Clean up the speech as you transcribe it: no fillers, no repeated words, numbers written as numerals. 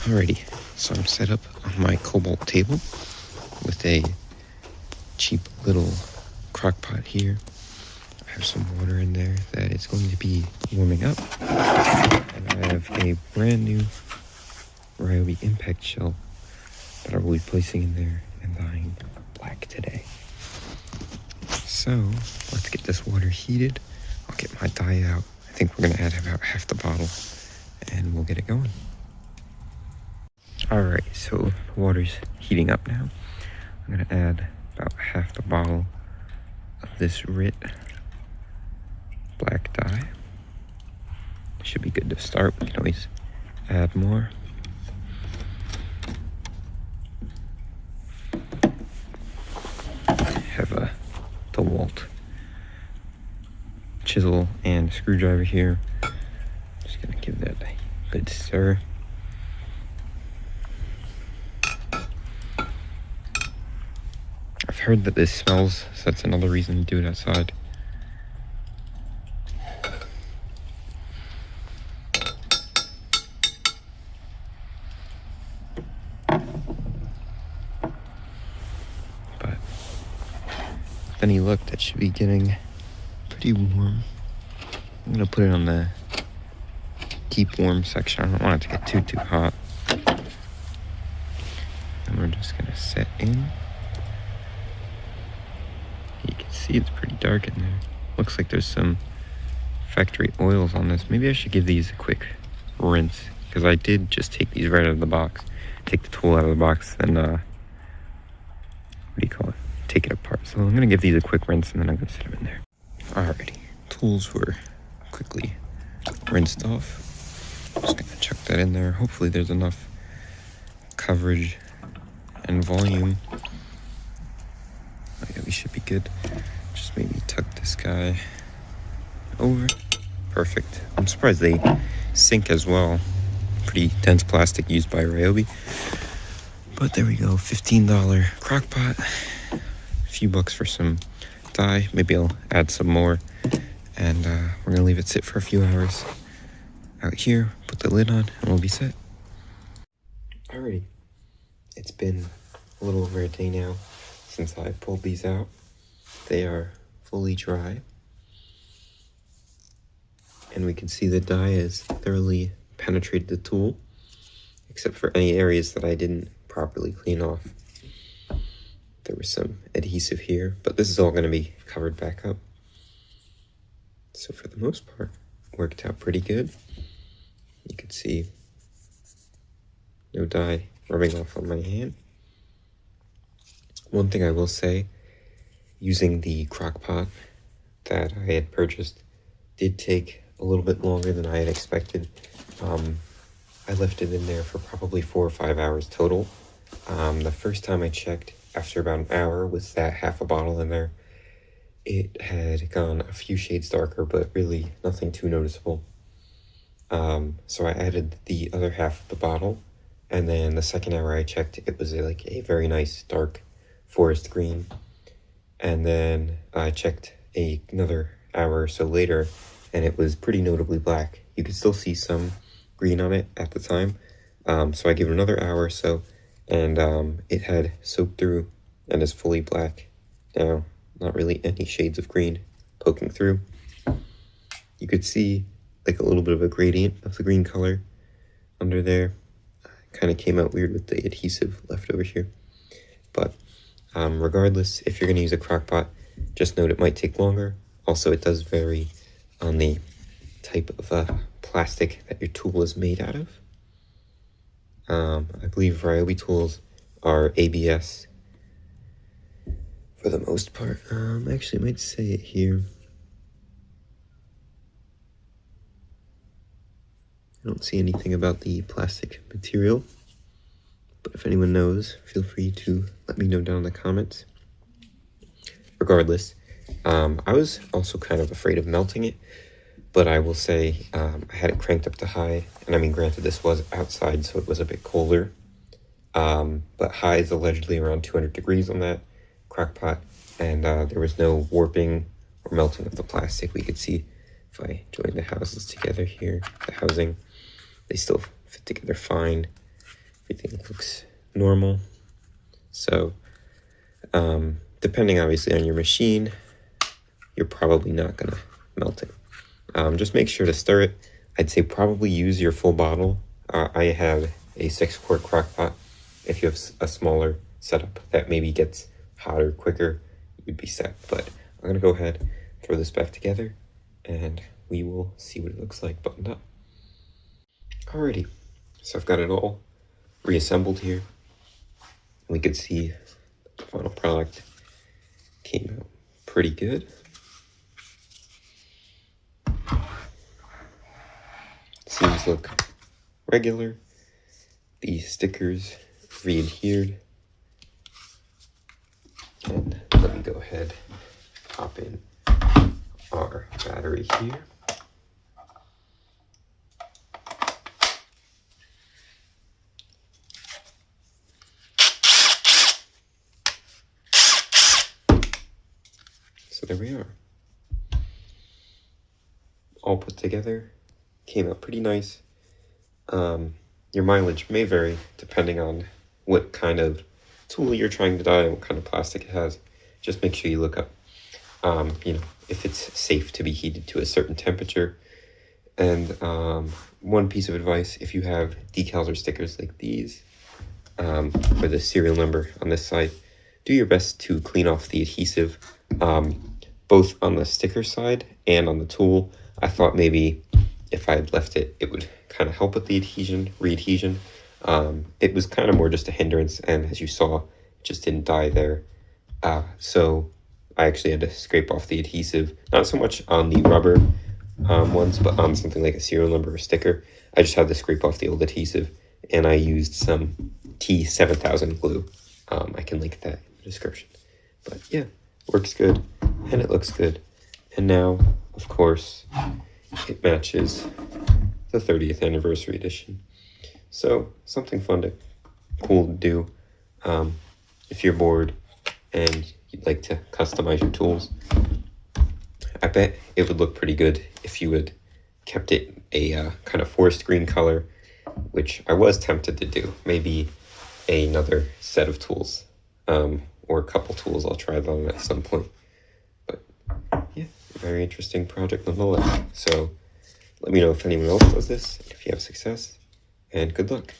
Alrighty, so I'm set up on my cobalt table with a cheap little crock pot here. I have some water in there that is going to be warming up. And I have a brand new Ryobi Impact Shell that I will be placing in there and dyeing black today. So let's get this water heated. I'll get my dye out. I think we're going to add about half the bottle and we'll get it going. Alright, so the water's heating up now. I'm going to add about half the bottle of this Rit black dye. Should be good to start. We can always add more. I have a DeWalt chisel and screwdriver here. Just going to give that a good stir. I've heard that this smells, so that's another reason to do it outside. But with any luck, that should be getting pretty warm. I'm gonna put it on the keep warm section. I don't want it to get too hot. And we're just gonna set in. You can see it's pretty dark in there. Looks like there's some factory oils on this. Maybe I should give these a quick rinse, because I did just take these right out of the box. Take the tool out of the box and what do you call it? Take it apart. So I'm gonna give these a quick rinse and then I'm gonna set them in there. Alrighty, tools were quickly rinsed off. Just gonna chuck that in there. Hopefully there's enough coverage and volume. Oh yeah, we should be good. Just maybe tuck this guy over. Perfect. I'm surprised they sink as well. Pretty dense plastic used by Ryobi. But there we go, $15 crock pot. A few bucks for some dye. Maybe I'll add some more. And we're gonna leave it sit for a few hours out here. Put the lid on and we'll be set. Alrighty. It's been a little over a day now since I pulled these out. They are fully dry. And we can see the dye has thoroughly penetrated the tool, except for any areas that I didn't properly clean off. There was some adhesive here, but this is all going to be covered back up. So for the most part, worked out pretty good. You can see no dye rubbing off on my hand. One thing I will say, using the crock pot that I had purchased did take a little bit longer than I had expected. I left it in there for probably 4 or 5 hours total. The first time I checked, after about an hour with that half a bottle in there, it had gone a few shades darker, but really nothing too noticeable. So I added the other half of the bottle, and then the second hour I checked, it was like a very nice dark forest green. And then I checked another hour or so later, and it was pretty notably black. You could still see some green on it at the time. So I gave it another hour or so, and it had soaked through and is fully black now. Not really any shades of green poking through. You could see like a little bit of a gradient of the green color under there. Kind of came out weird with the adhesive left over here. But regardless, if you're going to use a crock pot, just note it might take longer. Also, it does vary on the type of plastic that your tool is made out of. I believe Ryobi tools are ABS for the most part. Actually, I might say it here. I don't see anything about the plastic material, but if anyone knows, feel free to let me know down in the comments. Regardless, I was also kind of afraid of melting it, but I will say I had it cranked up to high, and I mean, granted, this was outside, so it was a bit colder, but high is allegedly around 200 degrees on that crock pot, and there was no warping or melting of the plastic. We could see if I join the houses together here, the housing, they still fit together fine. everything looks normal. So, depending obviously on your machine, you're probably not gonna melt it. Just make sure to stir it. I'd say probably use your full bottle. I have a 6-quart crock pot. If you have a smaller setup that maybe gets hotter quicker, you'd be set. But I'm gonna go ahead, throw this back together, and we will see what it looks like buttoned up. Alrighty, so I've got it all reassembled here. We could see the final product came out pretty good. Seams look regular. The stickers re-adhered. And let me go ahead, pop in our battery here. So there we are. All put together, came out pretty nice. Your mileage may vary depending on what kind of tool you're trying to dye and what kind of plastic it has. Just make sure you look up, if it's safe to be heated to a certain temperature. And one piece of advice, if you have decals or stickers like these, for the serial number on this side, do your best to clean off the adhesive, both on the sticker side and on the tool. I thought maybe if I had left it, it would kind of help with the re-adhesion. It was kind of more just a hindrance, and as you saw, it just didn't dye there. So I actually had to scrape off the adhesive, not so much on the rubber ones, but on something like a serial number or sticker. I just had to scrape off the old adhesive, and I used some T7000 glue. I can link that in the description. But yeah, works good, and it looks good. And now, of course, it matches the 30th anniversary edition. So something fun to cool to do. If you're bored and you'd like to customize your tools, I bet it would look pretty good if you had kept it a kind of forest green color, which I was tempted to do. Maybe another set of tools, or a couple tools. I'll try them at some point. But yeah, very interesting project nonetheless. So let me know if anyone else does this, if you have success, and good luck.